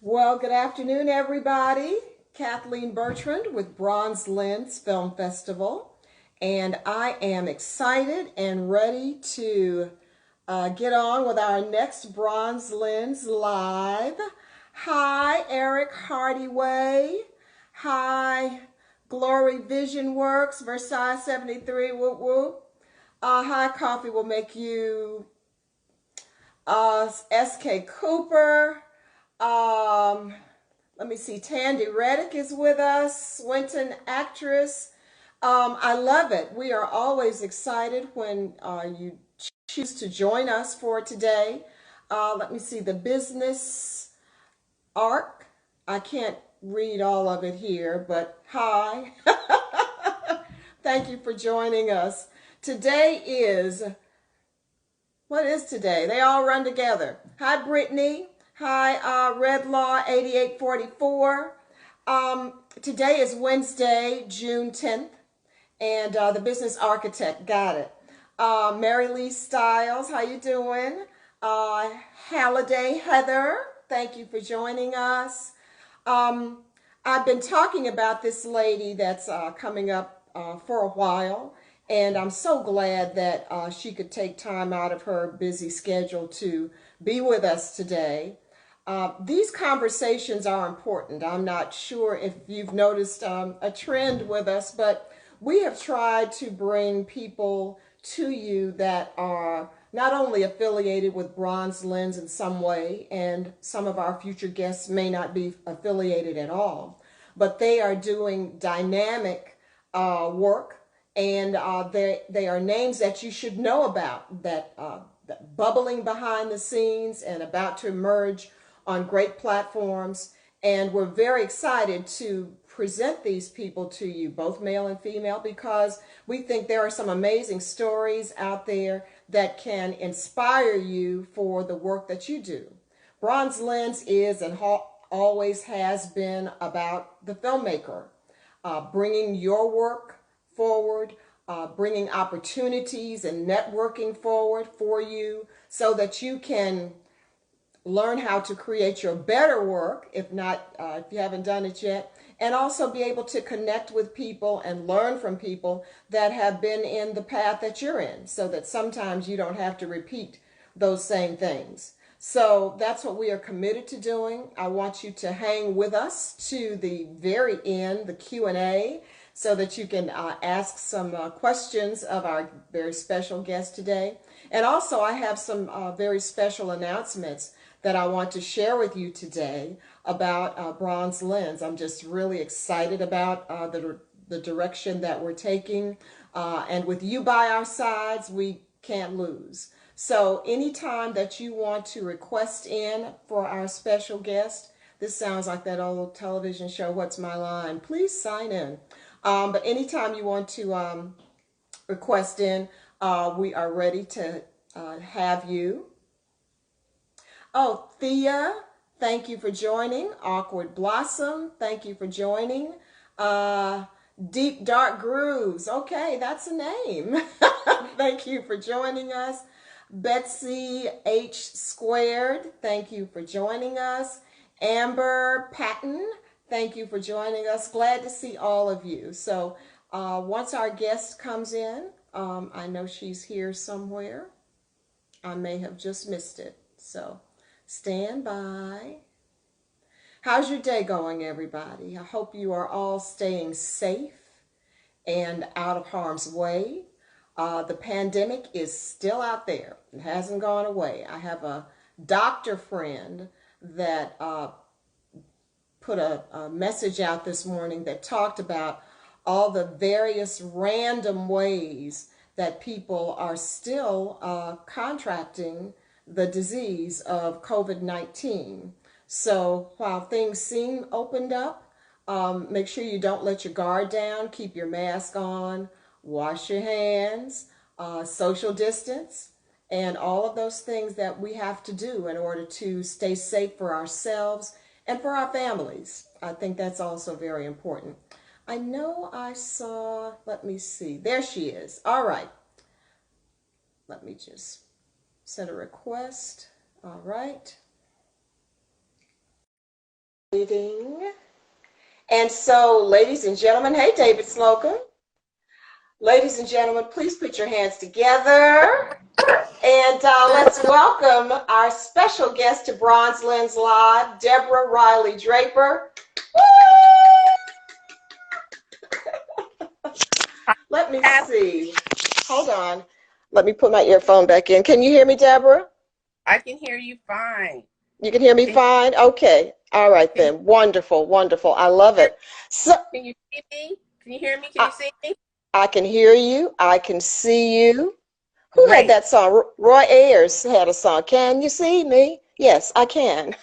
Well, good afternoon, everybody. Kathleen Bertrand with BronzeLens Film Festival, and I am excited and ready to get on with our next BronzeLens Live. Hi, Eric Hardyway. Hi, Glory Vision Works, Versailles 73, whoop whoop. Hi, Coffee will make you S.K. Cooper. Um, Let me see. Tandy Reddick is with us, Swinton actress. I love it. We are always excited when you choose to join us for today. Let me see. The business arc. I can't read all of it here, but hi. Thank you for joining us. Today is, what is today? They all run together. Hi, Brittany. Hi, Red Law 8844. Today is Wednesday, June 10th, and the business architect got it. Mary Lee Stiles, how you doing? Halliday Heather, thank you for joining us. I've been talking about this lady that's coming up for a while, and I'm so glad that she could take time out of her busy schedule to be with us today. These conversations are important. I'm not sure if you've noticed a trend with us, but we have tried to bring people to you that are not only affiliated with BronzeLens in some way, and some of our future guests may not be affiliated at all, but they are doing dynamic work, and they are names that you should know about, that bubbling behind the scenes and about to emerge on great platforms. And we're very excited to present these people to you, both male and female, because we think there are some amazing stories out there that can inspire you for the work that you do. BronzeLens is and always has been about the filmmaker, bringing your work forward, bringing opportunities and networking forward for you so that you can learn how to create your better work, if you haven't done it yet, and also be able to connect with people and learn from people that have been in the path that you're in, so that sometimes you don't have to repeat those same things. So that's what we are committed to doing. I want you to hang with us to the very end, the Q&A, so that you can ask some questions of our very special guest today. And also I have some very special announcements that I want to share with you today about BronzeLens. I'm just really excited about the direction that we're taking. And with you by our sides, we can't lose. So anytime that you want to request in for our special guest, this sounds like that old television show, What's My Line? Please sign in. But anytime you want to request in, we are ready to have you. Oh, Thea, thank you for joining. Awkward Blossom, thank you for joining. Deep Dark Grooves, okay, that's a name. Thank you for joining us. Betsy H Squared, thank you for joining us. Amber Patton, thank you for joining us. Glad to see all of you. So once our guest comes in, I know she's here somewhere. I may have just missed it. So stand by. How's your day going, everybody? I hope you are all staying safe and out of harm's way. The pandemic is still out there. It hasn't gone away. I have a doctor friend that put a message out this morning that talked about all the various random ways that people are still contracting the disease of COVID-19. So while things seem opened up, make sure you don't let your guard down. Keep your mask on, wash your hands, social distance, and all of those things that we have to do in order to stay safe for ourselves and for our families. I think that's also very important. I know I saw, let me see, there she is. All right. Let me just set a request. All right. Reading. And so, ladies and gentlemen, hey, David Slocum. Ladies and gentlemen, please put your hands together. And let's welcome our special guest to BronzeLens Live, Deborah Riley Draper. Let me see. Hold on. Let me put my earphone back in. Can you hear me, Deborah? I can hear you fine. You can hear me fine? Okay. All right then. Wonderful, wonderful. I love it. So, Can you see me? Can you hear me? Can you see me? I can hear you. I can see you. Who had Great. that song? Roy Ayers had a song. Can you see me? Yes, I can.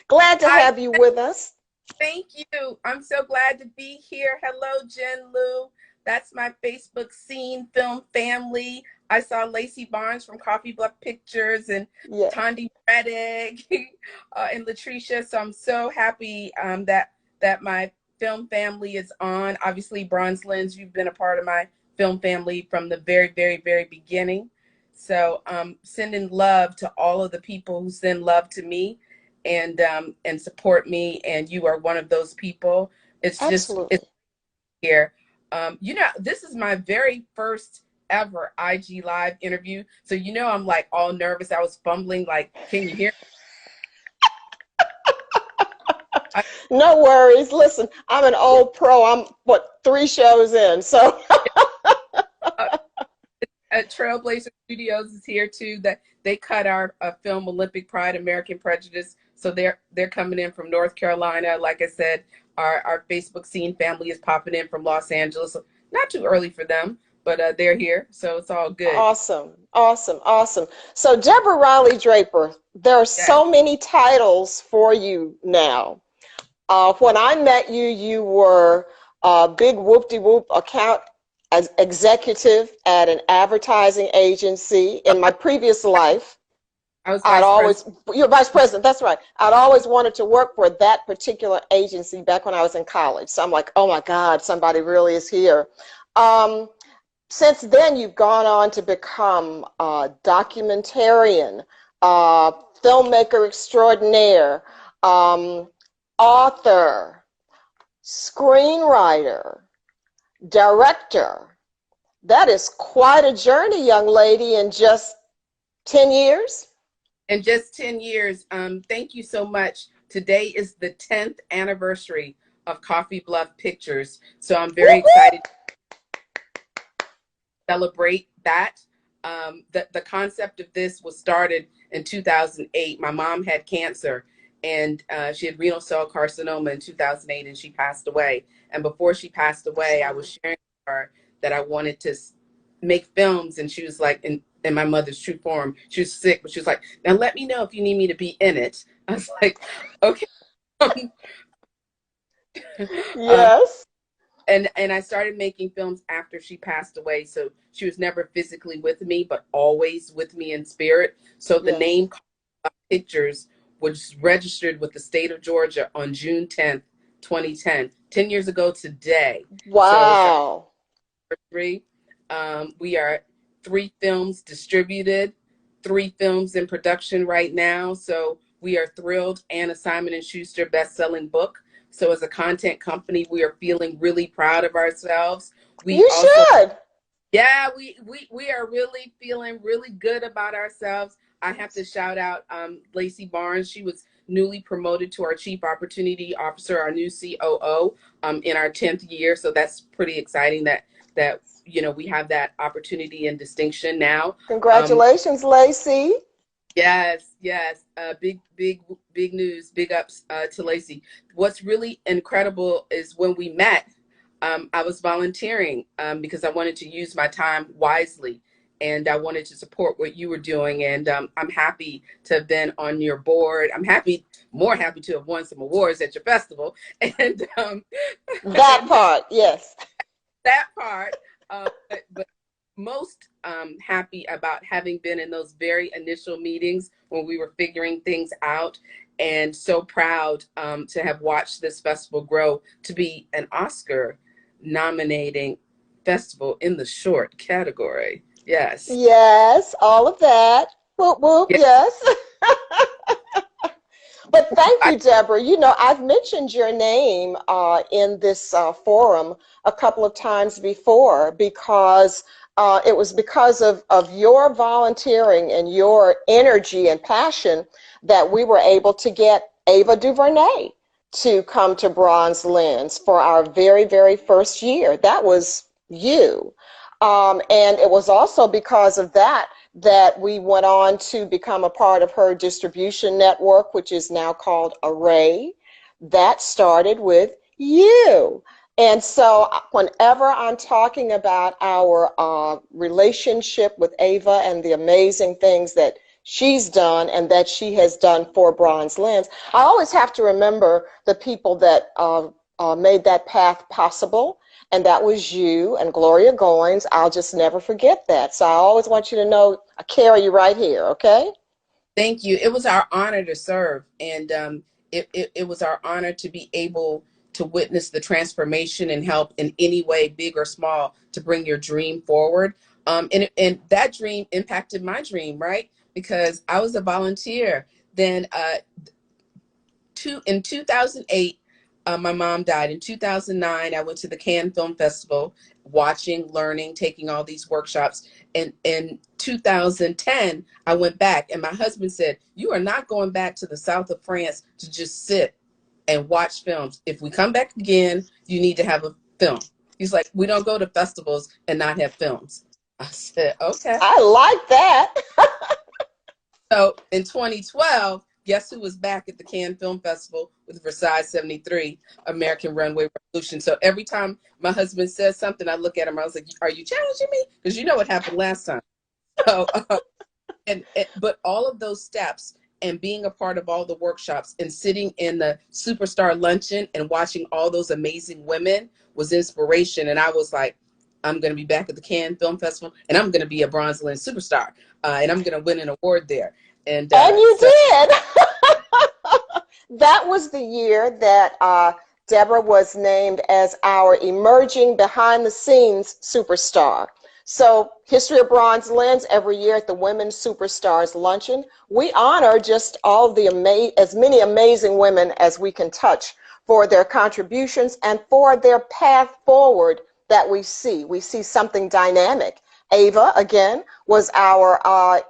Glad to Hi, have you with us. thank you. I'm so glad to be here. Hello, Jen Lou. That's my Facebook scene film family. I saw Lacey Barnes from Coffee Bluff Pictures and Yeah, Tondi Reddick and Latricia. So I'm so happy that my film family is on. Obviously, BronzeLens, you've been a part of my film family from the very, very, very beginning. So sending love to all of the people who send love to me and support me, and you are one of those people. It's absolutely. here. This is my very first ever IG live interview, so I'm like all nervous. I was fumbling, like, can you hear me? No worries. Listen, I'm an old pro. I'm, what, 3 shows in. So, Trailblazer Studios is here too. That they cut our film Olympic Pride, American Prejudice. So they're coming in from North Carolina. Like I said, our Facebook scene family is popping in from Los Angeles. Not too early for them, but they're here, so it's all good. awesome, awesome, awesome. So, Deborah Riley Draper, there are Yeah, so many titles for you now. When I met you, you were a big whoop-de-whoop account as executive at an advertising agency. In my previous life, I was I'd vice always, president. you're vice president, that's right. I'd always wanted to work for that particular agency back when I was in college. So I'm like, oh my God, somebody really is here. Um, since then, you've gone on to become a documentarian, uh, filmmaker extraordinaire, um, author, screenwriter, director. That is quite a journey, young lady, in just 10 years. In just 10 years. Thank you so much. Today is the 10th anniversary of Coffee Bluff Pictures, so I'm very excited celebrate that. The concept of this was started in 2008. My mom had cancer, and she had renal cell carcinoma in 2008, and she passed away. And before she passed away, I was sharing with her that I wanted to make films, and she was like, in my mother's true form, she was sick, but she was like, now let me know if you need me to be in it. I was like, okay. um, Yes. and I started making films after she passed away. So she was never physically with me, but always with me in spirit. So the Yes. name Pictures was registered with the state of Georgia on June 10th, 2010, 10 years ago today. So it's our Wow. anniversary. We are 3 films distributed, 3 films in production right now. So we are thrilled, and a Simon and Schuster best-selling book. So as a content company, we are feeling really proud of ourselves. We You also, should. yeah, we are really feeling really good about ourselves. I have to shout out Lacey Barnes. She was newly promoted to our Chief Opportunity Officer, our new COO, in our 10th year. So that's pretty exciting that we have that opportunity and distinction now. Um, Congratulations, Lacey. Yes, yes. Big news, big ups to Lacey. What's really incredible is when we met, I was volunteering because I wanted to use my time wisely, and I wanted to support what you were doing. And I'm happy to have been on your board. I'm happy, more happy to have won some awards at your festival, and That and part, yes. that part. But most happy about having been in those very initial meetings when we were figuring things out, and so proud to have watched this festival grow to be an Oscar nominating festival in the short category. Yes. Yes, all of that. Whoop, whoop, Yeah. yes. But thank I, you, Deborah. You know, I've mentioned your name in this forum a couple of times before because it was because of your volunteering and your energy and passion that we were able to get Ava DuVernay to come to Bronze Lens for our very, very first year. That was you. And it was also because of that that we went on to become a part of her distribution network, which is now called Array. That started with you. And so whenever I'm talking about our relationship with Ava and the amazing things that she's done and that she has done for Bronze Lens, I always have to remember the people that made that path possible, and that was you and Gloria Goins. I'll just never forget that. So I always want you to know I carry you right here, okay? thank you. It was our honor to serve, and it was our honor to be able to witness the transformation and help in any way, big or small, to bring your dream forward. And that dream impacted my dream, right? Because I was a volunteer. Then in 2008, my mom died. In 2009, I went to the Cannes Film Festival, watching, learning, taking all these workshops. And in 2010, I went back, and my husband said, "You are not going back to the south of France to just sit and watch films. If we come back again, you need to have a film." He's like, "We don't go to festivals and not have films." I said, "Okay." I like that. So in 2012, guess who was back at the Cannes Film Festival with Versailles 73, American Runway Revolution? So every time my husband says something, I look at him, I was like, "Are you challenging me?" Because you know what happened last time. So, but all of those steps and being a part of all the workshops and sitting in the superstar luncheon and watching all those amazing women was inspiration. And I was like, I'm going to be back at the Cannes Film Festival, and I'm going to be a BronzeLens superstar, and I'm going to win an award there. And And you so did. That was the year that Deborah was named as our emerging behind the scenes superstar. So, History of Bronze Lens, every year at the Women's Superstars Luncheon, we honor just all the as many amazing women as we can touch for their contributions and for their path forward that we see. We see something dynamic. Ava, again, was our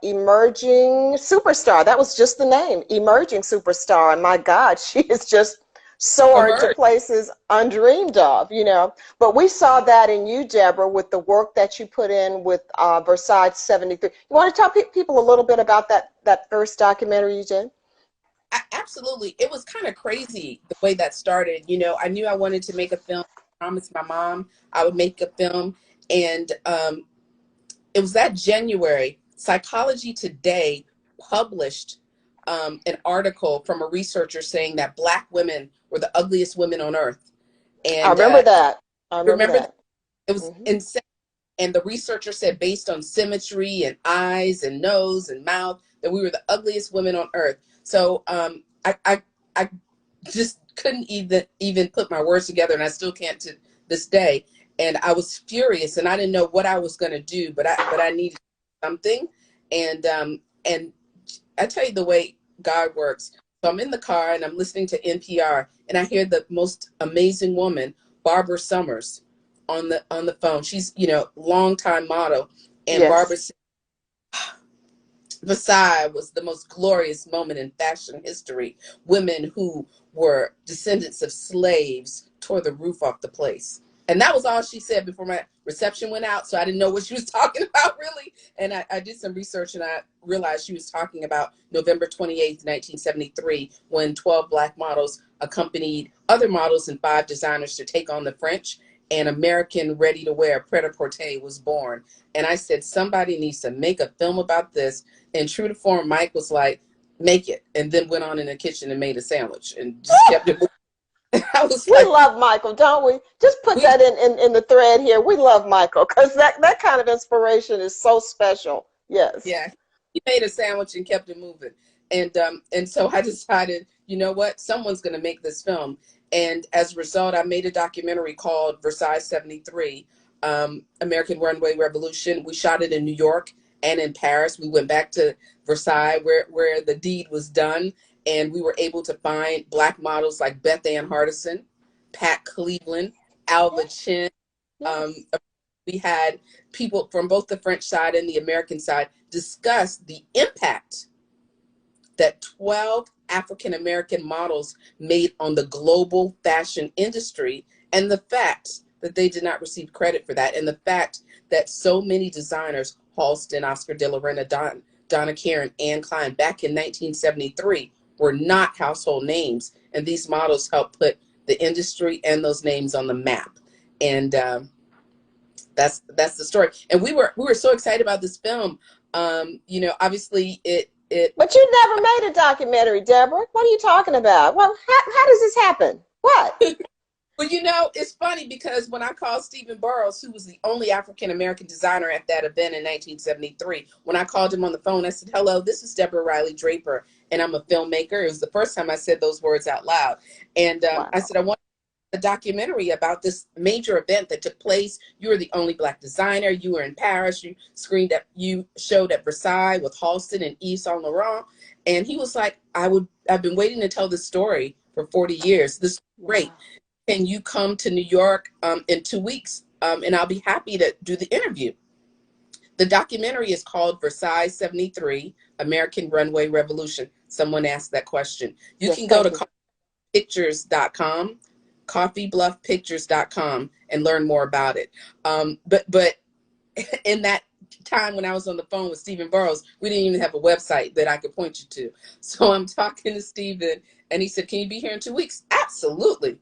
emerging superstar. That was just the name, emerging superstar. And my God, she is just soared to emerge. places undreamed of, you know. But we saw that in you, Deborah, with the work that you put in with Versailles 73. You want to tell people a little bit about that first documentary you did? Absolutely. It was kind of crazy the way that started. You know, I knew I wanted to make a film. I promised my mom I would make a film. And it was that January, Psychology Today published an article from a researcher saying that Black women were the ugliest women on earth. I And remember that. I remember remember that? that. It was Hmm. insane. And the researcher said, based on symmetry and eyes and nose and mouth, that we were the ugliest women on earth. So I just couldn't even put my words together, and I still can't to this day. And I was furious, and I didn't know what I was going to do, but I needed something. And I tell you the way God works. So I'm in the car and I'm listening to NPR, and I hear the most amazing woman, Barbara Summers, on the phone. She's, you know, longtime model, and Yes. Barbara said Versailles was the most glorious moment in fashion history. Women who were descendants of slaves tore the roof off the place. And that was all she said before my reception went out. So I didn't know what she was talking about, really. And I did some research, and I realized she was talking about November 28th, 1973, when 12 Black models accompanied other models and 5 designers to take on the French. And American ready-to-wear pret-a-porter was born. And I said, somebody needs to make a film about this. And true to form, Mike was like, make it. And then went on in the kitchen and made a sandwich and just kept it moving. I was We like, love Michael, don't we? Just put we, that in the thread here. We love Michael because that kind of inspiration is so special. Yes. yeah, he made a sandwich and kept it moving. And so I decided, you know what, someone's going to make this film. And as a result, I made a documentary called Versailles 73, American Runway Revolution. We shot it in New York and in Paris. We went back to Versailles where the deed was done. and we were able to find Black models like Beth Ann Hardison, Pat Cleveland, Alva Yes. Chin. Um, Yes. we had people from both the French side and the American side discuss the impact that 12 African American models made on the global fashion industry, and the fact that they did not receive credit for that, and the fact that so many designers, Halston, Oscar de la Renta, Donna Karan, Anne Klein, back in 1973, were not household names, and these models helped put the industry and those names on the map. And that's the story. And we were so excited about this film. Obviously it. But you never made a documentary, Deborah. What are you talking about? Well, how does this happen? What? Well, it's funny because when I called Stephen Burrows, who was the only African American designer at that event in 1973, when I called him on the phone, I said, "Hello, this is Deborah Riley Draper, and I'm a filmmaker." It was the first time I said those words out loud. And Wow. I said, "I want a documentary about this major event that took place. You were the only Black designer. You were in Paris. You showed at Versailles with Halston and Yves Saint Laurent." And he was like, "I've been waiting to tell this story for 40 years. This is great. Wow. Can you come to New York in 2 weeks? And I'll be happy to do the interview." The documentary is called Versailles 73, American Runway Revolution. Someone asked that question. You can go to coffeebluffpictures.com, coffeebluffpictures.com, and learn more about it. But in that time when I was on the phone with Stephen Burrows, we didn't even have a website that I could point you to. So I'm talking to Stephen, and he said, "Can you be here in 2 weeks?" Absolutely.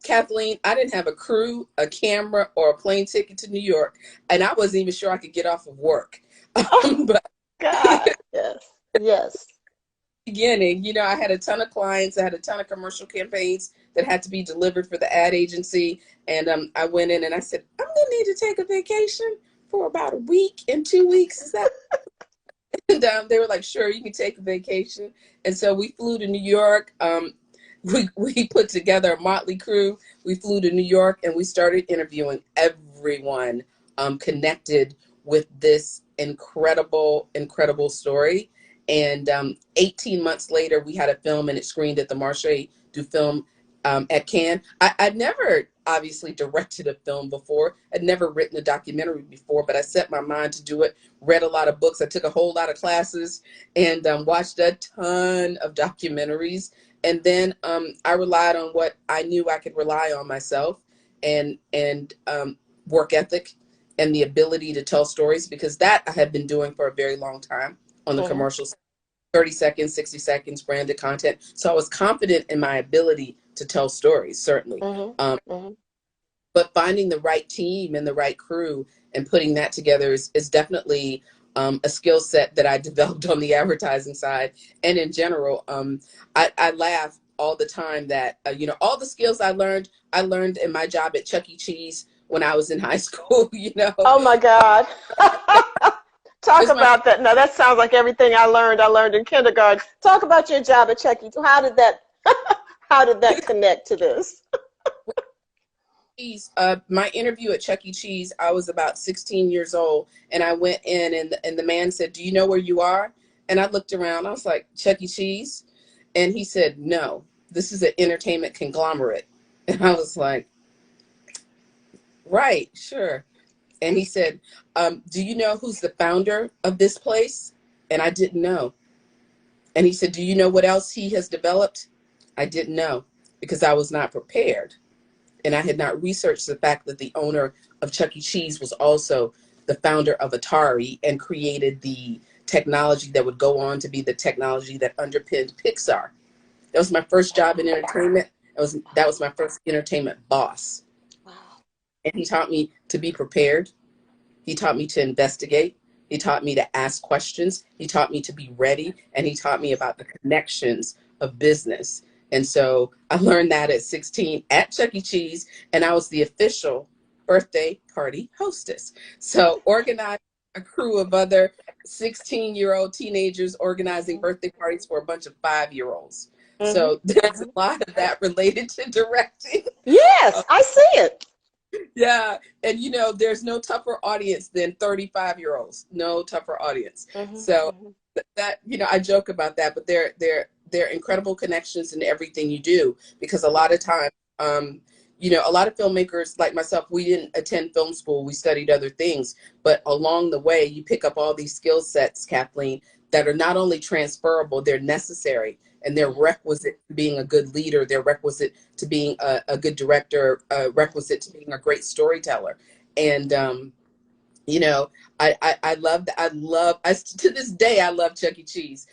Kathleen, I didn't have a crew, a camera, or a plane ticket to New York, and I wasn't even sure I could get off of work. But God. Yes. Yes. beginning, I had a ton of clients, I had a ton of commercial campaigns that had to be delivered for the ad agency, and I went in and I said, "I'm gonna need to take a vacation for about a week and 2 weeks. Is that?" And they were like, "Sure, you can take a vacation." And so we flew to New York. We put together a motley crew. We flew to New York and we started interviewing everyone connected with this incredible, incredible story. And 18 months later, we had a film and it screened at the Marché du Film at Cannes. I'd never obviously directed a film before. I'd never written a documentary before, but I set my mind to do it, read a lot of books. I took a whole lot of classes and watched a ton of documentaries. And then I relied on what I knew I could rely on myself and work ethic and the ability to tell stories, because that I had been doing for a very long time on the commercials, 30 seconds, 60 seconds, branded content. So I was confident in my ability to tell stories, certainly. But finding the right team and the right crew and putting that together is definitely a skill set that I developed on the advertising side. And in general, I laugh all the time that, all the skills I learned in my job at Chuck E. Cheese when I was in high school, Oh my God. Talk my about that. No, that sounds like everything I learned in kindergarten. Talk about your job at Chuck E. How did that connect to this? My interview at Chuck E. Cheese, I was about 16 years old, and I went in, and the man said, "Do you know where you are?" And I looked around. I was like, "Chuck E. Cheese?" And he said, "No, this is an entertainment conglomerate." And I was like, "Right, sure." And he said, "Do you know who's the founder of this place?" And I didn't know. And he said, "Do you know what else he has developed?" I didn't know because I was not prepared. And I had not researched the fact that the owner of Chuck E. Cheese was also the founder of Atari and created the technology that would go on to be the technology that underpinned Pixar. That was my first job in entertainment. That was my first entertainment boss. Wow. And he taught me to be prepared. He taught me to investigate. He taught me to ask questions. He taught me to be ready. And he taught me about the connections of business. And so I learned that at 16 at Chuck E. Cheese, and I was the official birthday party hostess. So organized a crew of other 16-year-old teenagers organizing birthday parties for a bunch of 5-year-olds. So there's a lot of that related to directing. Yes, I see it. Yeah. And, there's no tougher audience than 35-year-olds. No tougher audience. So that, I joke about that, but there there are incredible connections in everything you do, because a lot of times, you know, a lot of filmmakers like myself, we didn't attend film school. We studied other things, but along the way, you pick up all these skill sets, Kathleen, that are not only transferable, they're necessary, and they're requisite to being a good leader. They're requisite to being a good director, requisite to being a great storyteller. And, you know, I love that. To this day, I love Chuck E. Cheese.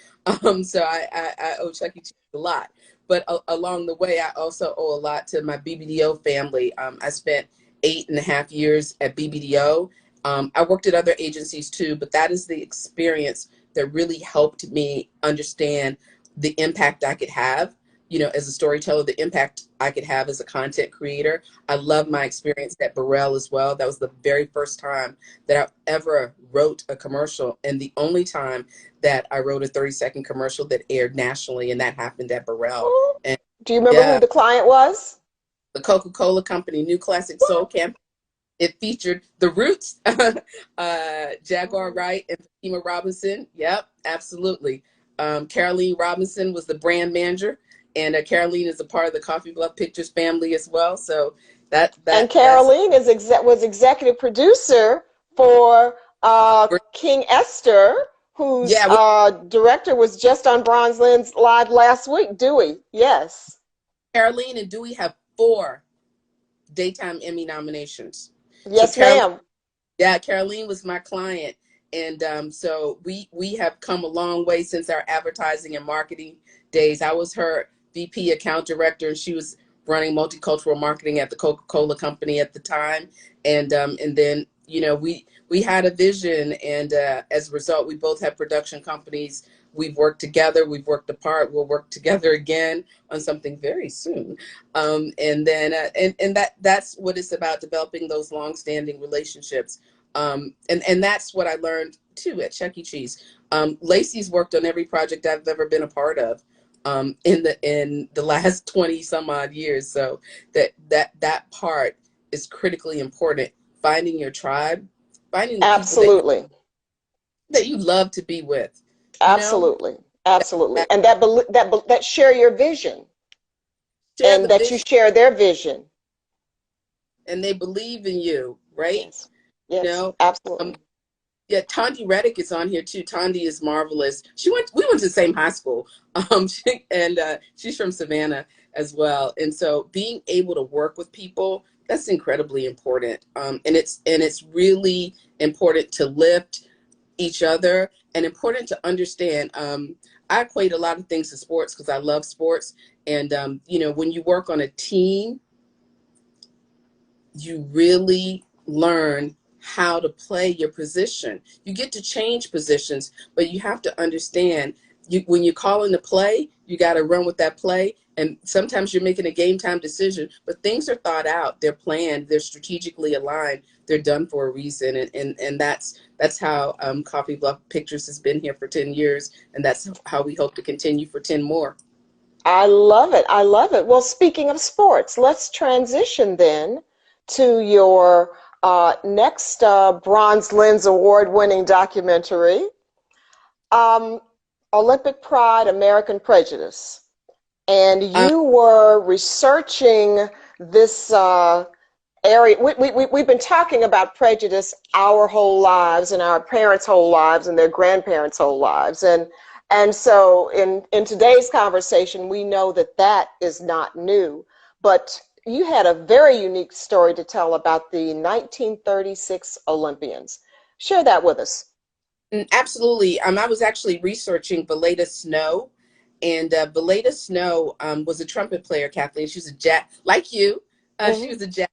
So I owe Chuck E. Cheese a lot. But along the way, I also owe a lot to my BBDO family. I spent 8.5 years at BBDO. I worked at other agencies too, but that is the experience that really helped me understand the impact I could have, you know, as a storyteller, the impact I could have as a content creator. I love my experience at Burrell as well. That was the very first time that I ever wrote a commercial, and the only time that I wrote a 30-second commercial that aired nationally, and that happened at Burrell. And Do you remember who yeah, the client was? the Coca-Cola Company, New Classic Soul Campaign. It featured The Roots, Jaguar Wright, and Fatima Robinson. Yep, absolutely. Caroline Robinson was the brand manager, and Caroline is a part of the Coffee Bluff Pictures family as well. So And that's Caroline was executive producer for King Esther, whose yeah. director was just on BronzeLens Live last week. Dewey, yes. Caroline and Dewey have 4 daytime Emmy nominations. So Yes, ma'am. yeah, Caroline was my client, and so we have come a long way since our advertising and marketing days. I was her VP account director, and she was running multicultural marketing at the Coca-Cola Company at the time. And then, you know, we had a vision, and as a result, we both have production companies. We've worked together, we've worked apart, we'll work together again on something very soon. And then and that's what it's about, developing those long-standing relationships. And that's what I learned too at Chuck E. Cheese. Lacey's worked on every project I've ever been a part of in the last 20 some odd years. So that part is critically important. Finding your tribe, finding the people Absolutely. that you love to be with, you know, Absolutely. Absolutely. that And that share your vision share and the that you vision, share their vision. and they believe in you, right? Yes. You Yes, know, absolutely. yeah, Tondi Reddick is on here too. Tondi is marvelous. We went to the same high school. And she's from Savannah as well. And so being able to work with people, that's incredibly important. And it's really important to lift each other, and important to understand. I equate a lot of things to sports because I love sports. And you know, when you work on a team, you really learn how to play your position. You get to change positions, but you have to understand, when you call in the play, you got to run with that play. And sometimes you're making a game time decision, but things are thought out, they're planned, they're strategically aligned, they're done for a reason. And that's how Coffee Bluff Pictures has been here for 10 years. And that's how we hope to continue for 10 more. I love it. I love it. Well, speaking of sports, let's transition then to your next Bronze Lens Award-winning documentary, um, Olympic Pride, American Prejudice. And Um, you were researching this area. We've been talking about prejudice our whole lives and our parents' whole lives and their grandparents' whole lives. And so in today's conversation, we know that that is not new. But you had a very unique story to tell about the 1936 Olympians. Share that with us. Absolutely. I was actually researching Valeda Snow, and Valeda Snow was a trumpet player, Kathleen. She was a jazz, like you. She Hmm. was a jazz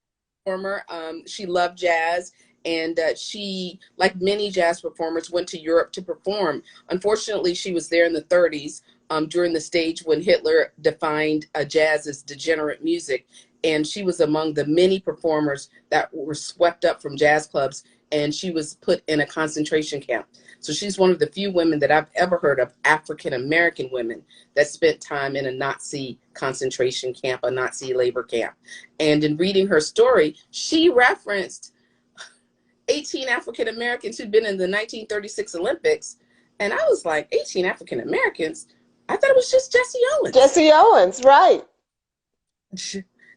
performer. She loved jazz, and she, like many jazz performers, went to Europe to perform. Unfortunately, she was there in the 30s during the stage when Hitler defined jazz as degenerate music. And she was among the many performers that were swept up from jazz clubs, and she was put in a concentration camp. So she's one of the few women that I've ever heard of, African American women, that spent time in a Nazi concentration camp, a Nazi labor camp. And in reading her story, she referenced 18 African Americans who'd been in the 1936 Olympics. And I was like, 18 African Americans? I thought it was just Jesse Owens. Jesse Owens, right.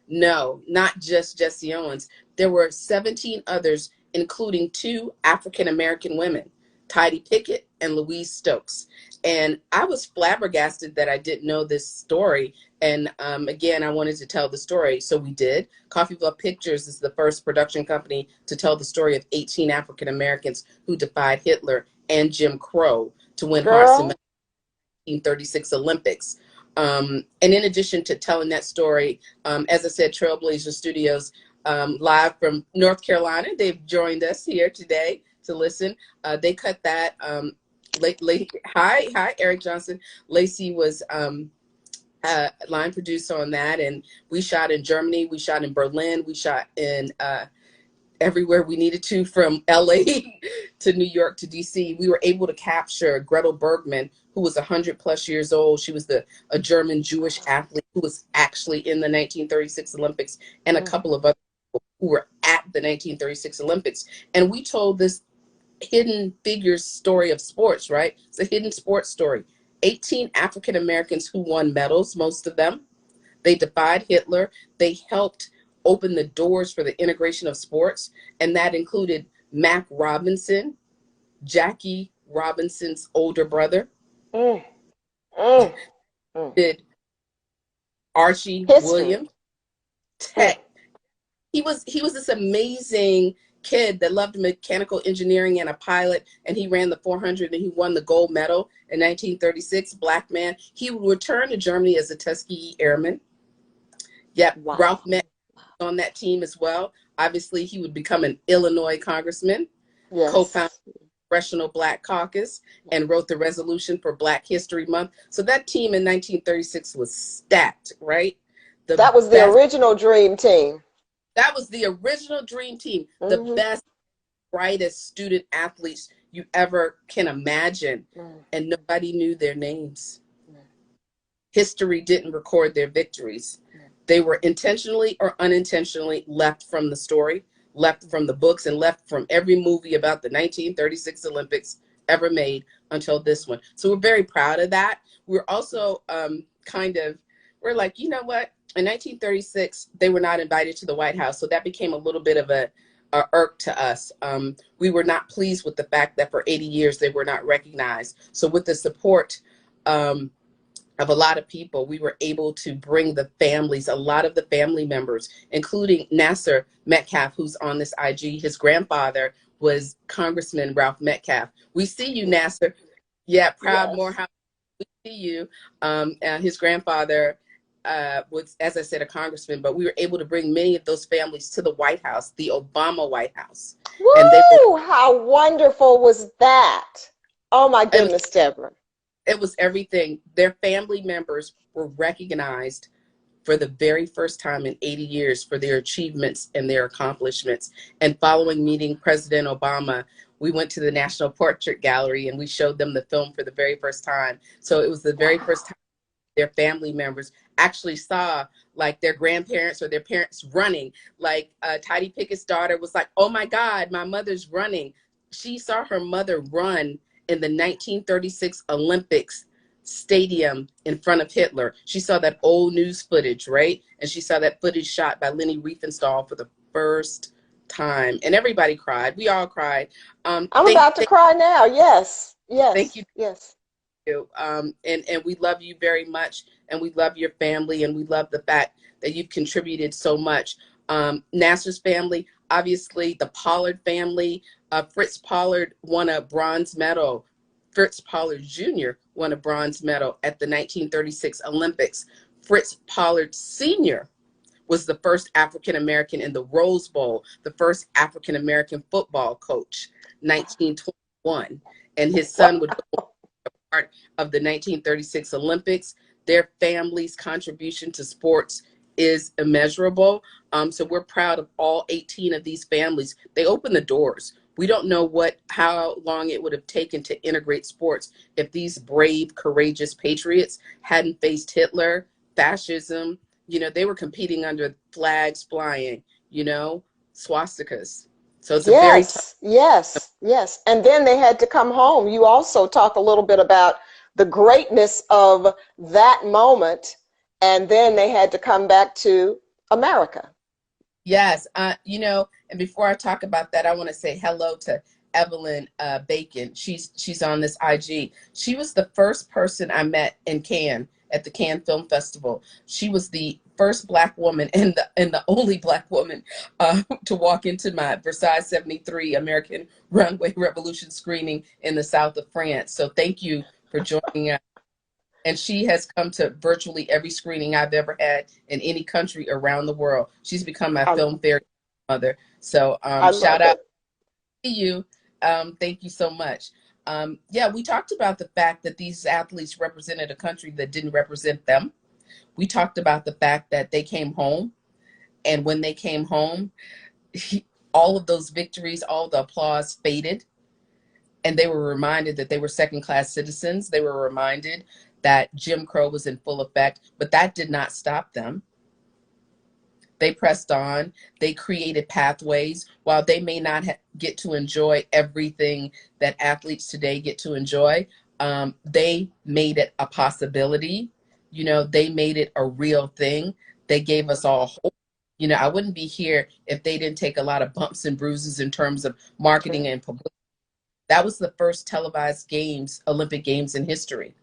No, not just Jesse Owens. There were 17 others, including 2 African American women, Tidie Pickett and Louise Stokes. And I was flabbergasted that I didn't know this story. And again, I wanted to tell the story. So we did. Coffeyville Pictures is the first production company to tell the story of 18 African Americans who defied Hitler and Jim Crow to win hearts in Girl. 1936 Olympics. And in addition to telling that story, as I said, Trailblazer Studios, live from North Carolina, they've joined us here today to listen. They cut that. Hi, Eric Johnson. Lacey was line producer on that, and we shot in Germany, we shot in Berlin, we shot in everywhere we needed to, from LA to New York to DC. We were able to capture Gretel Bergman, who was 100+ years old. She was a German Jewish athlete who was actually in the 1936 Olympics, and a couple of other people who were at the 1936 Olympics. And we told this hidden figures story of sports, right? It's a hidden sports story. 18 African Americans who won medals, most of them. They defied Hitler. They helped open the doors for the integration of sports, and that included Mac Robinson, Jackie Robinson's older brother, Mm, mm, mm. did Archie History. Williams, Mm. Tech. He was this amazing kid that loved mechanical engineering and a pilot, and he ran the 400 and he won the gold medal in 1936. Black man. He would return to Germany as a Tuskegee Airman. Yep, Wow. Ralph Met on that team as well. Obviously, he would become an Illinois congressman, Yes. co-founded the Congressional Black Caucus, and wrote the resolution for Black History Month. So that team in 1936 was stacked, right? That was the original dream team. That was the original dream team. The best, brightest student athletes you ever can imagine. And nobody knew their names. History didn't record their victories. They were intentionally or unintentionally left from the story, left from the books, and left from every movie about the 1936 Olympics ever made until this one. So we're very proud of that. We're also we're like, you know what? In 1936, they were not invited to the White House. So that became a little bit of a irk to us. We were not pleased with the fact that for 80 years they were not recognized. So with the support of a lot of people, we were able to bring the families, a lot of the family members, including Nasser Metcalf, who's on this IG. His grandfather was Congressman Ralph Metcalf. We see you, Nasser. Yeah, proud Yes. Morehouse. We see you. His grandfather was, as I said, a congressman, but we were able to bring many of those families to the White House, the Obama White House. Woo! And How wonderful was that? Oh my goodness, Deborah. It was everything. Their family members were recognized for the very first time in 80 years for their achievements and their accomplishments. And following meeting President Obama, we went to the National Portrait Gallery and we showed them the film for the very first time. So it was the very first time their family members actually saw like their grandparents or their parents running. Like Tidie Pickett's daughter was like, oh my God, my mother's running. She saw her mother run in the 1936 Olympics stadium in front of Hitler. She saw that old news footage, right? And she saw that footage shot by Leni Riefenstahl for the first time. And everybody cried. We all cried. I'm about to cry now. Yes. Yes. Thank you. Yes. And we love you very much. And we love your family. And we love the fact that you've contributed so much. Nasser's family, obviously the Pollard family. Fritz Pollard won a bronze medal. Fritz Pollard Jr. won a bronze medal at the 1936 Olympics. Fritz Pollard Sr. was the first African-American in the Rose Bowl, the first African-American football coach, 1921. And his son would go part of the 1936 Olympics. Their family's contribution to sports is immeasurable. So we're proud of all 18 of these families. They opened the doors. We don't know how long it would have taken to integrate sports if these brave, courageous patriots hadn't faced Hitler, fascism. You know, they were competing under flags flying, you know, swastikas. So it's a very tough. Yes. And then they had to come home. You also talk a little bit about the greatness of that moment, and then they had to come back to America. Yes, and before I talk about that, I want to say hello to Evelyn Bacon. She's on this IG. She was the first person I met in Cannes at the Cannes Film Festival. She was the first Black woman and the only Black woman to walk into my Versailles '73 American Runway Revolution screening in the south of France. So thank you for joining us. And she has come to virtually every screening I've ever had in any country around the world. She's become my I, film fairy mother. So I shout love out it. to you. Thank you so much. Yeah, we talked about the fact that these athletes represented a country that didn't represent them. We talked about the fact that they came home. And when they came home, all of those victories, all the applause faded. And they were reminded that they were second-class citizens. They were reminded that Jim Crow was in full effect, but that did not stop them. They pressed on. They created pathways. While they may not get to enjoy everything that athletes today get to enjoy, they made it a possibility. They made it a real thing. They gave us all hope. I wouldn't be here if they didn't take a lot of bumps and bruises in terms of marketing and publicity. That was the first televised Olympic Games in history.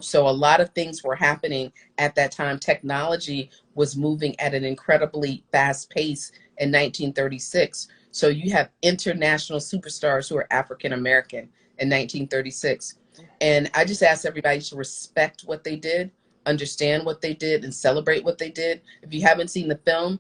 So a lot of things were happening at that time. Technology was moving at an incredibly fast pace in 1936. So you have international superstars who are African American in 1936. And I just ask everybody to respect what they did, understand what they did, and celebrate what they did. If you haven't seen the film,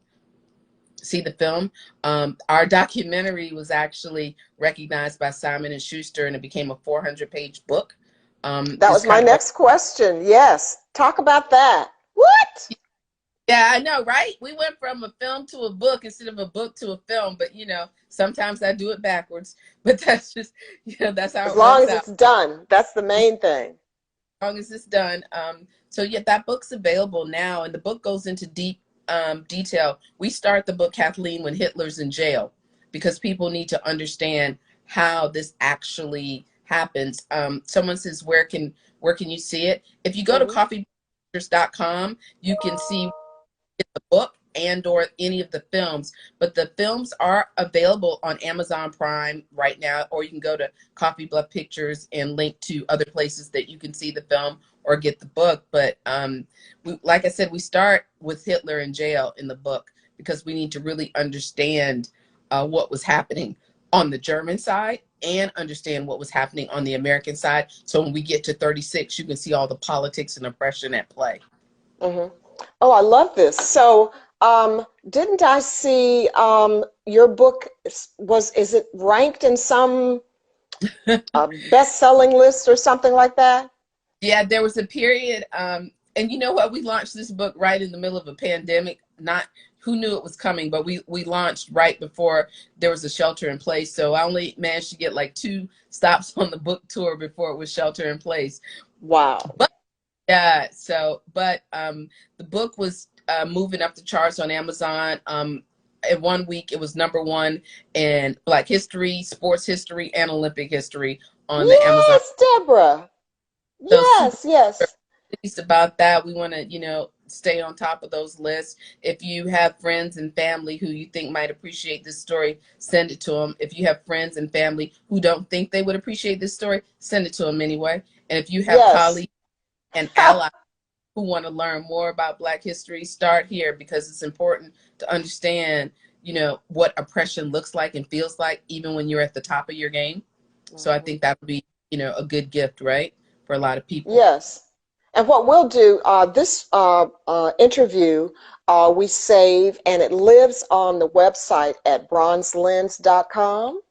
see the film. Our documentary was actually recognized by Simon and Schuster, and it became a 400-page book. That It's was my kind of like, next question. Yes. Talk about that. What? yeah, I know, right? We went from a film to a book instead of a book to a film, but sometimes I do it backwards. But that's just, that's how As it long works as out. it's done. That's the main thing. As long as it's done. So yeah, that book's available now, and the book goes into deep detail. We start the book, Kathleen, when Hitler's in jail, because people need to understand how this actually happens. Someone says, where can you see it? If you go to Mm-hmm. coffeepictures.com, you can see the book and or any of the films, but the films are available on Amazon Prime right now, or you can go to Coffee Bluff Pictures and link to other places that you can see the film or get the book. But like I said, we start with Hitler in jail in the book because we need to really understand what was happening on the German side and understand what was happening on the American side. So when we get to 36, you can see all the politics and oppression at play. Mm-hmm. Oh, I love this. So, didn't I see your book is it ranked in some best-selling list or something like that? Yeah, there was a period, and you know what? We launched this book right in the middle of a pandemic. Not who knew it was coming, but we launched right before there was a shelter in place. So I only managed to get like 2 stops on the book tour before it was shelter in place. Wow. But yeah, but the book was moving up the charts on Amazon. In 1 week, it was #1 in Black history, sports history, and Olympic history on the Amazon. Yes, Deborah. So super Yes, yes. pleased about that. We want to, stay on top of those lists. If you have friends and family who you think might appreciate this story, send it to them. If you have friends and family who don't think they would appreciate this story, send it to them anyway. And if you have Yes. colleagues and allies who want to learn more about Black history, start here because it's important to understand, what oppression looks like and feels like, even when you're at the top of your game. So I Mhm. think that would be, a good gift, right, for a lot of people. Yes. And what we'll do, this interview, we save and it lives on the website at bronzelens.com.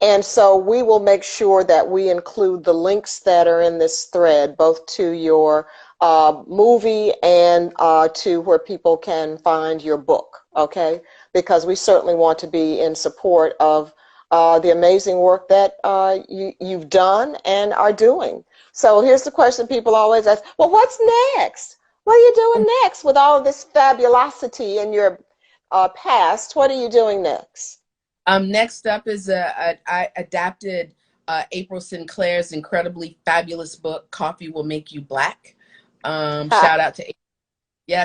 And so we will make sure that we include the links that are in this thread, both to your movie and to where people can find your book, okay? Because we certainly want to be in support of the amazing work that you've done and are doing. So here's the question people always ask, well, what's next? What are you doing next with all of this fabulosity in your past? What are you doing next? Next up is I adapted April Sinclair's incredibly fabulous book, Coffee Will Make You Black. Shout out to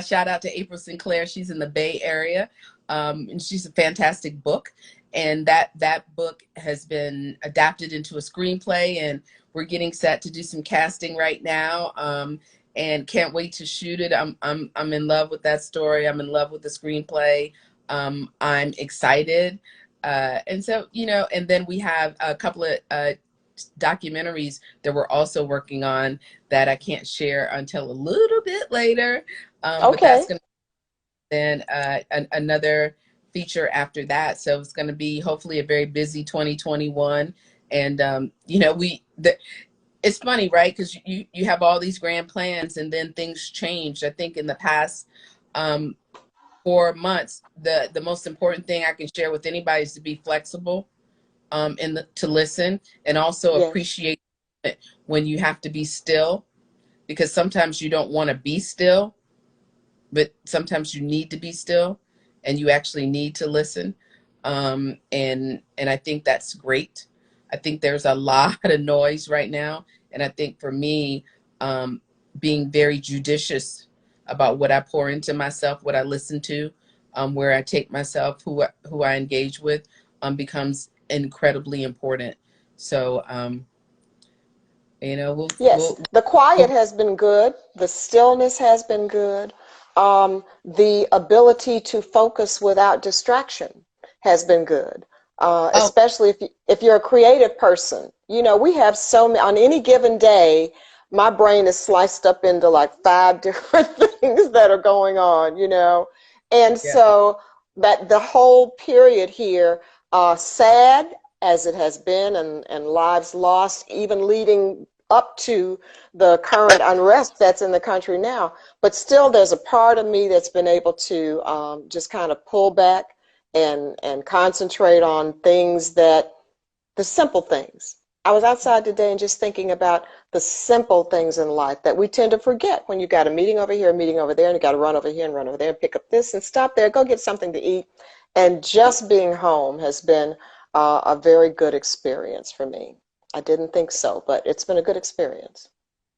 shout out to April Sinclair. She's in the Bay Area, and she's a fantastic book. And that book has been adapted into a screenplay, and we're getting set to do some casting right now. And can't wait to shoot it. I'm in love with that story. I'm in love with the screenplay. I'm excited. And so, and then we have a couple of documentaries that we're also working on that I can't share until a little bit later. But that's going to then another feature after that. So it's going to be hopefully a very busy 2021. And, it's funny, right? Because you have all these grand plans and then things change. I think in the past 4 months, the most important thing I can share with anybody is to be flexible, to listen, and also appreciate it when you have to be still, because sometimes you don't want to be still, but sometimes you need to be still and you actually need to listen. And I think that's great. I think there's a lot of noise right now. And I think for me, being very judicious about what I pour into myself, what I listen to, where I take myself, who I engage with, becomes incredibly important. So, the quiet has been good. The stillness has been good. The ability to focus without distraction has been good. Especially if you're a creative person. We have so many, on any given day, my brain is sliced up into like 5 different things that are going on, And so that the whole period here, sad as it has been, and lives lost, even leading up to the current unrest that's in the country now. But still, there's a part of me that's been able to just kind of pull back and concentrate on things the simple things. I was outside today and just thinking about the simple things in life that we tend to forget when you got a meeting over here, a meeting over there, and you got to run over here and run over there and pick up this and stop there, go get something to eat. And just being home has been a very good experience for me. I didn't think so, but it's been a good experience.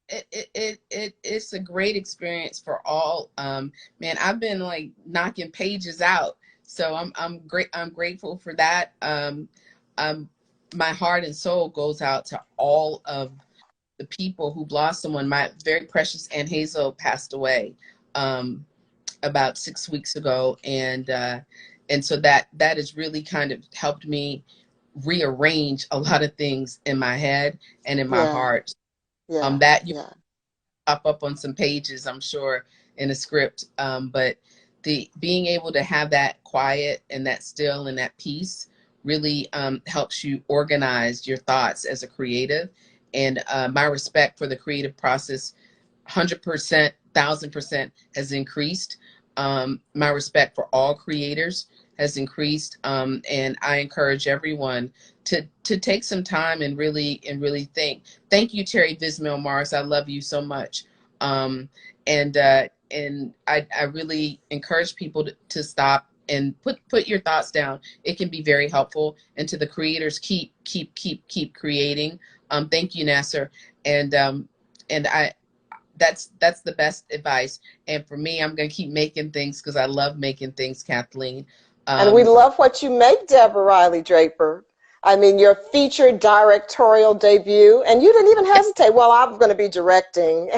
It's a great experience for all. Man, I've been like knocking pages out. So I'm grateful for that. My heart and soul goes out to all of the people who've lost someone. My very precious Aunt Hazel passed away about 6 weeks ago, and so that has really kind of helped me rearrange a lot of things in my head and in my heart. That you pop up on some pages, I'm sure, in a script, but being able to have that quiet and that still and that peace really helps you organize your thoughts as a creative. And my respect for the creative process 100%, 1000% has increased. My respect for all creators has increased, and I encourage everyone to take some time and really think. Thank you, Terry Vismel Mars. I love you so much. And I really encourage people to stop and put your thoughts down. It can be very helpful. And to the creators, keep creating. Thank you, Nasser. And that's the best advice. And for me, I'm gonna keep making things because I love making things, Kathleen. And we love what you make, Deborah Riley Draper. I mean, your featured directorial debut, and you didn't even hesitate. Well, I'm going to be directing.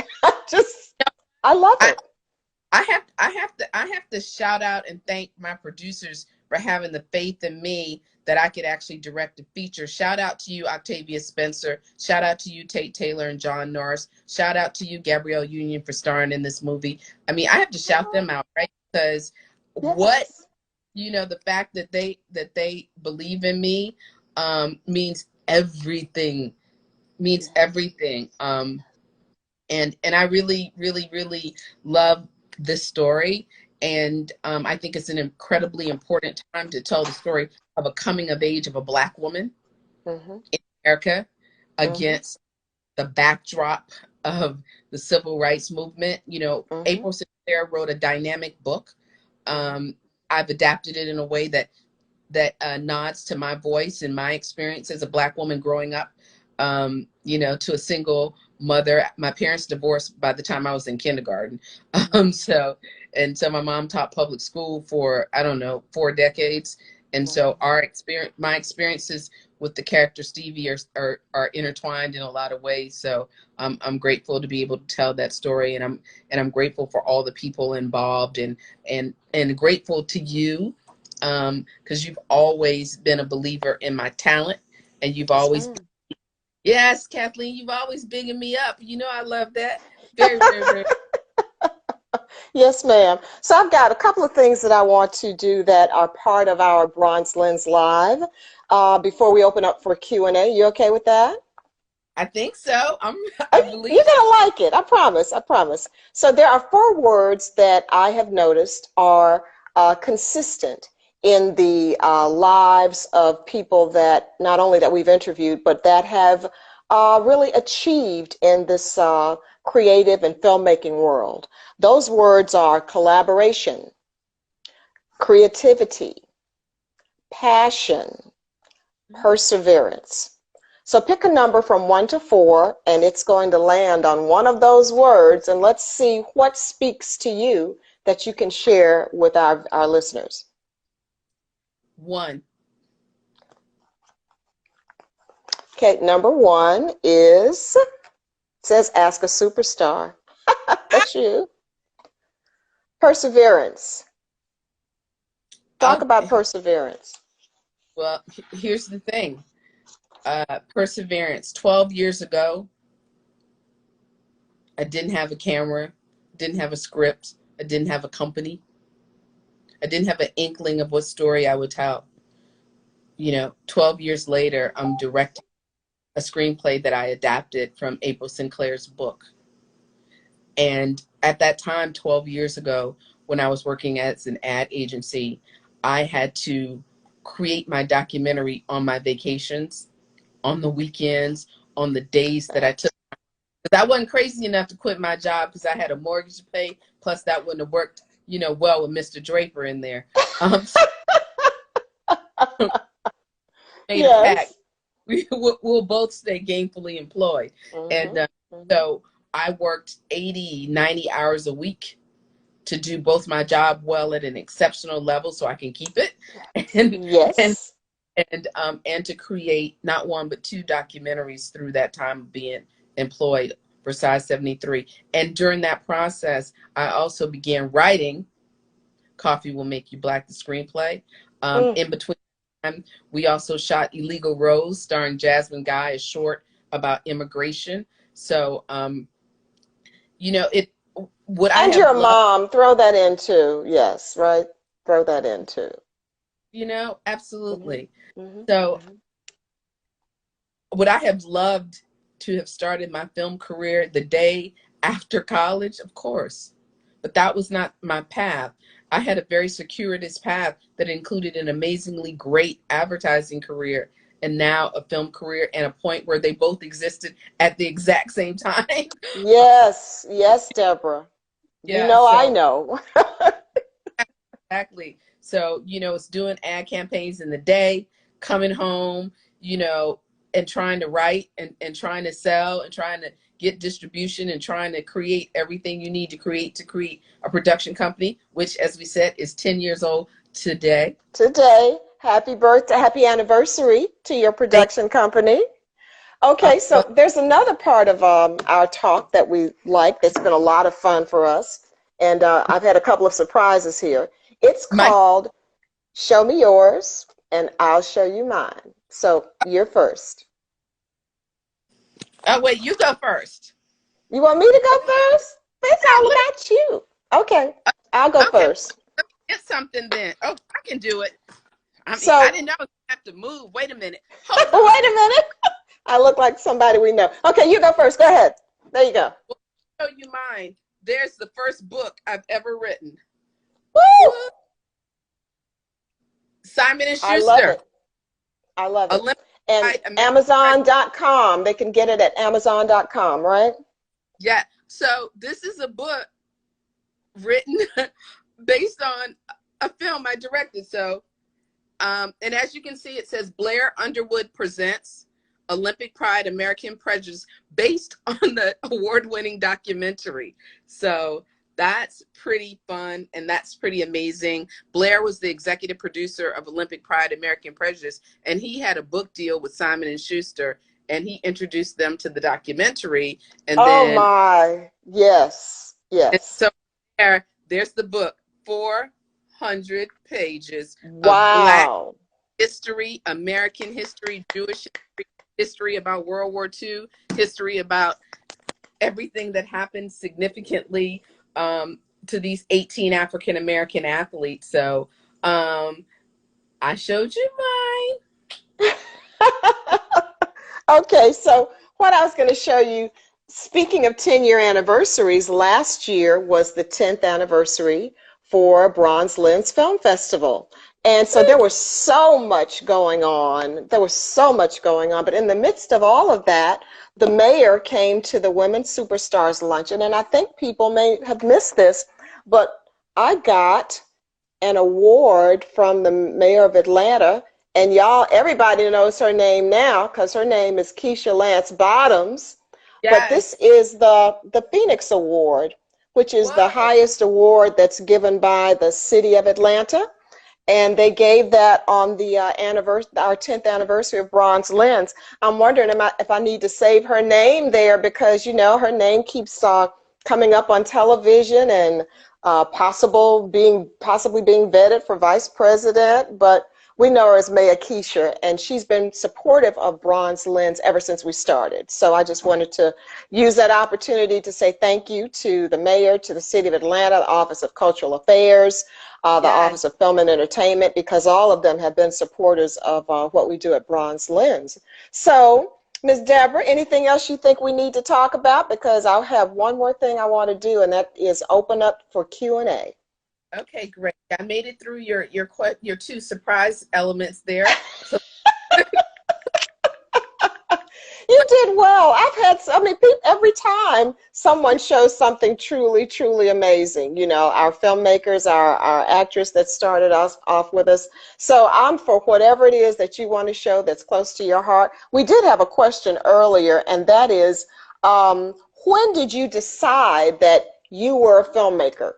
I love it. I have to shout out and thank my producers for having the faith in me that I could actually direct a feature. Shout out to you, Octavia Spencer. Shout out to you, Tate Taylor and John Norris. Shout out to you, Gabrielle Union, for starring in this movie. I mean, I have to shout them out, right? Because the fact that they believe in me means everything. And I really love this story. And I think it's an incredibly important time to tell the story of a coming of age of a Black woman in America against the backdrop of the civil rights movement. April Sinclair wrote a dynamic book. I've adapted it in a way that nods to my voice and my experience as a Black woman growing up to a single mother. My parents divorced by the time I was in kindergarten. So my mom taught public school for, I don't know, 4 decades. And so my experiences with the character Stevie are intertwined in a lot of ways. So I'm grateful to be able to tell that story, and I'm grateful for all the people involved, and grateful to you, because you've always been a believer in my talent, and you've always, yes, Kathleen, you've always bigging me up. I love that. Very, very, very. Yes, ma'am. So I've got a couple of things that I want to do that are part of our Bronze Lens Live before we open up for Q&A. You okay with that? I think so. I believe You're going to like it. I promise. I promise. So there are 4 words that I have noticed are consistent in the lives of people that not only that we've interviewed, but that have really achieved in this creative and filmmaking world. Those words are collaboration, creativity, passion, perseverance. So pick a number from 1 to 4, and it's going to land on one of those words, and let's see what speaks to you that you can share with our listeners. 1. Okay, number 1 says ask a superstar. That's you. Perseverance. Talk about perseverance. Well, here's the thing. Perseverance. 12 years ago, I didn't have a camera, didn't have a script, I didn't have a company. I didn't have an inkling of what story I would tell. 12 years later, I'm directing a screenplay that I adapted from April Sinclair's book. And at that time, 12 years ago, when I was working as an ad agency, I had to create my documentary on my vacations, on the weekends, on the days that I took. Because I wasn't crazy enough to quit my job because I had a mortgage to pay. Plus, that wouldn't have worked, well with Mr. Draper in there. Made a pact. We'll both stay gainfully employed. And so I worked 80, 90 hours a week to do both my job well at an exceptional level so I can keep it. And to create not 1 but 2 documentaries through that time of being employed, Versailles 73. And during that process, I also began writing Coffee Will Make You Black, the screenplay. In between time, we also shot Illegal Rose, starring Jasmine Guy, a short about immigration. So, And your mom, throw that in too. Yes, right? Throw that in too. Absolutely. So would I have loved to have started my film career the day after college? Of course. But that was not my path. I had a very circuitous path that included an amazingly great advertising career and now a film career, and a point where they both existed at the exact same time. Yes, Deborah. I know. Exactly. So, it's doing ad campaigns in the day, coming home, and trying to write and trying to sell and trying to get distribution and trying to create everything you need to create a production company, which, as we said, is 10 years old today. Happy birthday, happy anniversary to your production company. Okay, so there's another part of our talk that we like that's been a lot of fun for us. And I've had a couple of surprises here. It's called Show Me Yours and I'll Show You Mine. So you're first. Oh, wait, you go first. You want me to go first? It's all about you. Okay, I'll go first. Get something then. Oh, I can do it. I didn't know you have to move. Wait a minute. Wait a minute. I look like somebody we know. Okay, you go first. Go ahead. There you go. Well, I'll show you mine. There's the first book I've ever written. Woo! Simon and Schuster. I love it. And Amazon.com. They can get it at Amazon.com, right? Yeah. So this is a book written based on a film I directed. So, and as you can see, it says Blair Underwood presents Olympic Pride, American Prejudice, based on the award-winning documentary. So that's pretty fun and that's pretty amazing. Blair was the executive producer of Olympic Pride, American Prejudice, and he had a book deal with Simon and Schuster, and he introduced them to the documentary. And Oh then, my, yes, and yes. so there's the book, 400 pages of Black Wow. history, American history, Jewish history, history about World War II, history about everything that happened significantly to these 18 African American athletes. So I showed you mine. Okay, so what I was going to show you, speaking of 10-year anniversaries, last year was the 10th anniversary for BronzeLens Film Festival. And so there was so much going on. There was so much going on. But in the midst of all of that, the mayor came to the Women Superstars Luncheon. And I think people may have missed this, but I got an award from the mayor of Atlanta. And y'all, everybody knows her name now because her name is Keisha Lance Bottoms. But this Yes. is the Phoenix Award, which is the Whoa. highest award that's given by the city of Atlanta. And they gave that on the our 10th anniversary of BronzeLens. I'm wondering if I need to save her name there because, you know, her name keeps coming up on television and possibly being vetted for vice president. But we know her as Mayor Keisha, and she's been supportive of BronzeLens ever since we started. So I just wanted to use that opportunity to say thank you to the mayor, to the city of Atlanta, the Office of Cultural Affairs, the Yes. Office of Film and Entertainment, because all of them have been supporters of what we do at BronzeLens. So, Ms. Deborah, anything else you think we need to talk about? Because I'll have one more thing I want to do, and that is open up for Q&A. Okay, great. I made it through your two surprise elements there. So You did well. I've had, I mean, every time someone shows something truly, truly amazing, you know, our filmmakers, our actress that started us off with us. So I'm for whatever it is that you want to show that's close to your heart. We did have a question earlier, and that is, when did you decide that you were a filmmaker?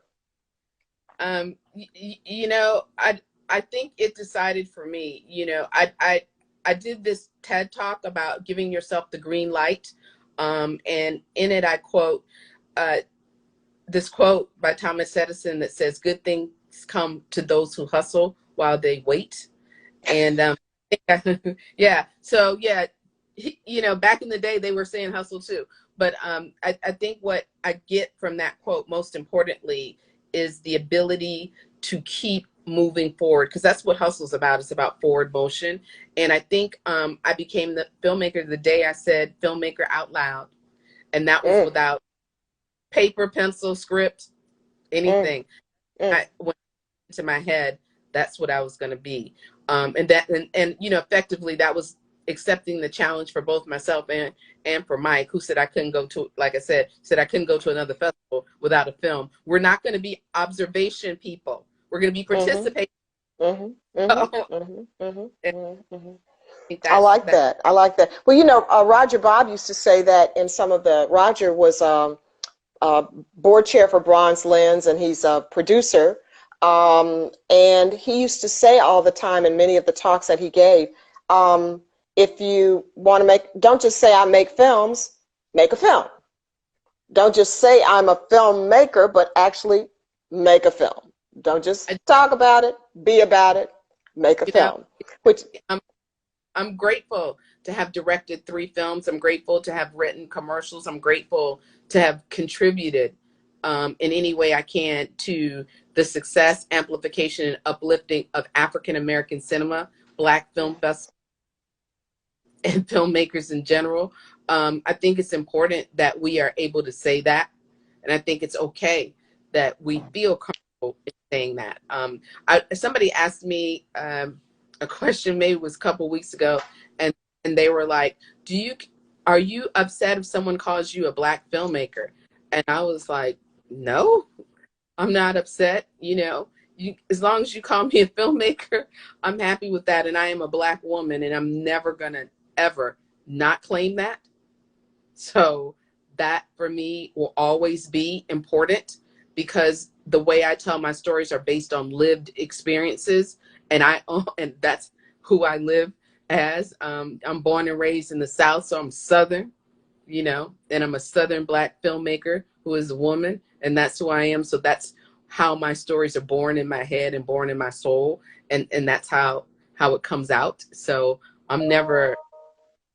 you know, I think it decided for me. You know, I did this TED talk about giving yourself the green light, and in it I quote uh, this quote by Thomas Edison that says, "Good things come to those who hustle while they wait." And yeah, so yeah, you know, back in the day they were saying hustle too, but I think what I get from that quote most importantly is the ability to keep moving forward, because that's what hustle's about. It's about forward motion. And I think I became the filmmaker the day I said filmmaker out loud, and that was Mm, without paper, pencil, script, mm, anything. mm. I went into my head, that's what I was going to be. And you know, effectively that was accepting the challenge for both myself and for Mike, who said I couldn't go to, like I said I couldn't go to another festival without a film. We're not going to be observation people. We're going to be Mm-hmm, participation. mm-hmm, I mm-hmm, mm-hmm, mm-hmm, mm-hmm. think I that's like that. that. I like that. Well, you know, Roger Bob used to say that in some of the, Roger was uh, board chair for BronzeLens, and he's a producer. And he used to say all the time in many of the talks that he gave, um, if you want to make, don't just say I make films, make a film. Don't just say I'm a filmmaker, but actually make a film. Don't just I, talk about it, be about it, make a you know, film. Which, I'm I'm grateful to have directed 3 films. I'm grateful to have written commercials. I'm grateful to have contributed in any way I can to the success, amplification, and uplifting of African American cinema, Black film festivals, and filmmakers in general. I think it's important that we are able to say that, and I think it's okay that we feel comfortable in saying that. Somebody asked me a question, maybe it was a couple weeks ago, and they were like, are you upset if someone calls you a Black filmmaker? And I was like, no, I'm not upset. You know, as long as you call me a filmmaker, I'm happy with that. And I am a Black woman, and I'm never gonna ever not claim that. So that for me will always be important, because the way I tell my stories are based on lived experiences, and and that's who I live as. I'm born and raised in the South, so I'm Southern, and I'm a Southern Black filmmaker who is a woman, and that's who I am. So that's how my stories are born in my head and born in my soul, and that's how it comes out. So I'm never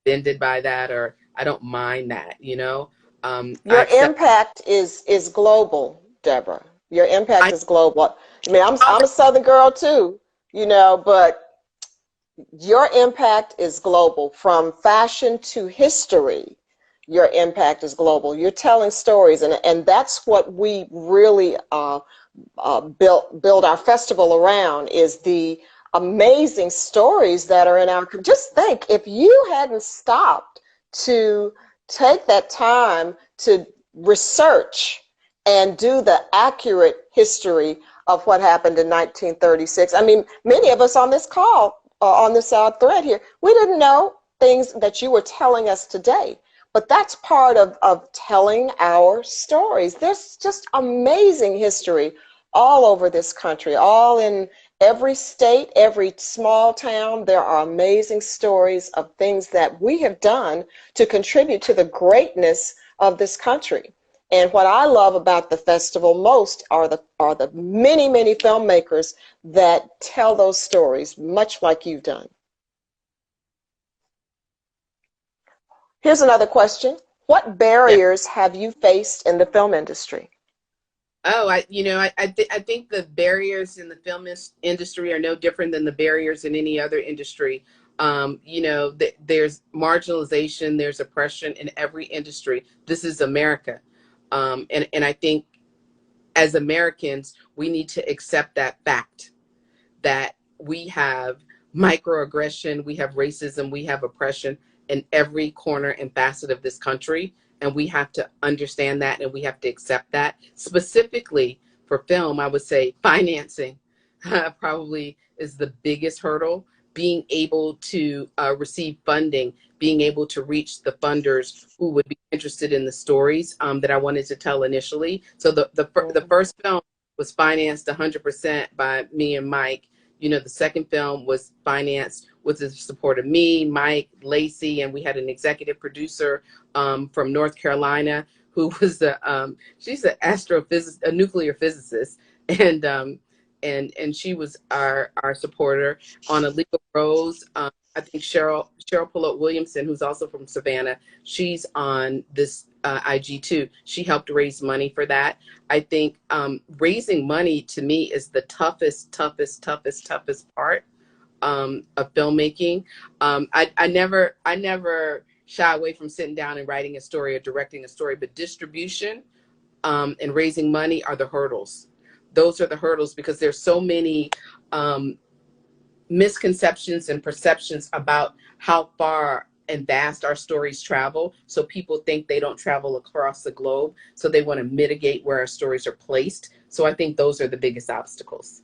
offended by that, or I don't mind that. I Your accept. impact is global, Deborah. Your impact I is global. I mean, I'm a Southern girl too, but your impact is global. From fashion to history, your impact is global. You're telling stories, and that's what we really build our festival around, is the amazing stories that are in our. Just think, if you hadn't stopped to take that time to research and do the accurate history of what happened in 1936. I mean, many of us on this call, on this thread here, we didn't know things that you were telling us today. But that's part of telling our stories. There's just amazing history all over this country, all in every state, every small town. There are amazing stories of things that we have done to contribute to the greatness of this country. And what I love about the festival most are the many, many filmmakers that tell those stories, much like you've done. Here's another question. What Yeah. barriers have you faced in the film industry? Oh, I think the barriers in the film industry are no different than the barriers in any other industry. There's marginalization, there's oppression in every industry. This is America. And I think as Americans, we need to accept that fact, that we have microaggression, we have racism, we have oppression in every corner and facet of this country. And we have to understand that, and we have to accept that. Specifically for film, I would say financing probably is the biggest hurdle. Being able to receive funding, being able to reach the funders who would be interested in the stories that I wanted to tell initially. So the first film was financed 100% by me and Mike. The second film was financed with the support of me, Mike, Lacey, and we had an executive producer from North Carolina who was she's an astrophysicist, a nuclear physicist, and she was our supporter. On Illegal Rose, I think Cheryl Pullout Williamson, who's also from Savannah, she's on this IG too. She helped raise money for that. I think raising money to me is the toughest part of filmmaking. I never shy away from sitting down and writing a story or directing a story, but distribution and raising money are the hurdles. Those are the hurdles, because there's so many misconceptions and perceptions about how far and vast our stories travel. So people think they don't travel across the globe. So they want to mitigate where our stories are placed. So I think those are the biggest obstacles.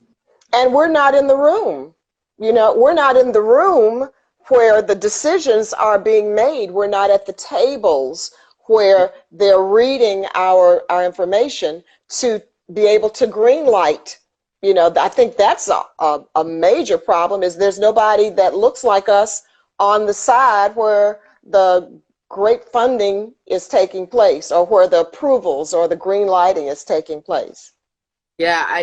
And we're not in the room. We're not in the room where the decisions are being made. We're not at the tables where they're reading our information to be able to green light. I think that's a major problem, is there's nobody that looks like us on the side where the great funding is taking place, or where the approvals or the green lighting is taking place. Yeah,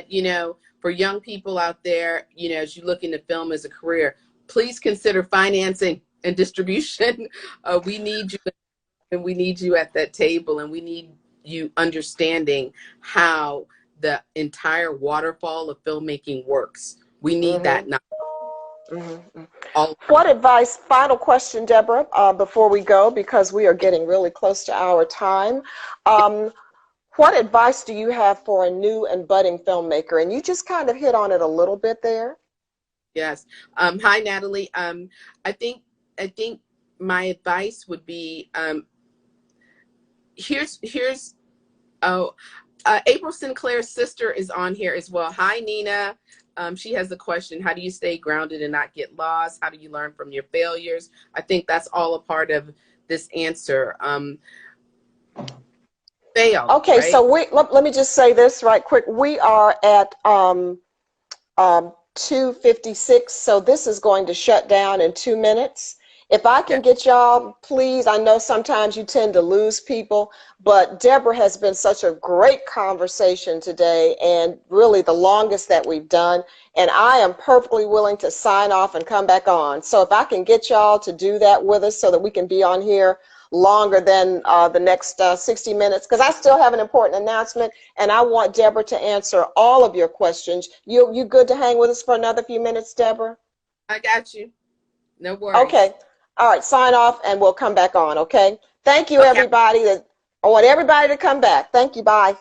for young people out there, as you look into film as a career, please consider financing and distribution. We need you, and we need you at that table, and we need you understanding how the entire waterfall of filmmaking works. We need that Mm-hmm. now. Mm-hmm. All What advice, final question, Deborah, before we go, because we are getting really close to our time. What advice do you have for a new and budding filmmaker? And you just kind of hit on it a little bit there. Yes. Hi, Natalie. I think my advice would be here's oh April Sinclair's sister is on here as well. Hi, Nina. She has a question: how do you stay grounded and not get lost? How do you learn from your failures? I think that's all a part of this answer. Fail, Okay, right? so let me just say this right quick. We are at 2:56, so this is going to shut down in 2 minutes. If I Okay. can get y'all, please, I know sometimes you tend to lose people, but Deborah has been such a great conversation today and really the longest that we've done. And I am perfectly willing to sign off and come back on. So if I can get y'all to do that with us so that we can be on here longer than the next 60 minutes, because I still have an important announcement and I want Deborah to answer all of your questions. You good to hang with us for another few minutes, Deborah? I got you. No worries. Okay. All right, sign off and we'll come back on, okay? Thank you, Okay. everybody. I want everybody to come back. Thank you. Bye.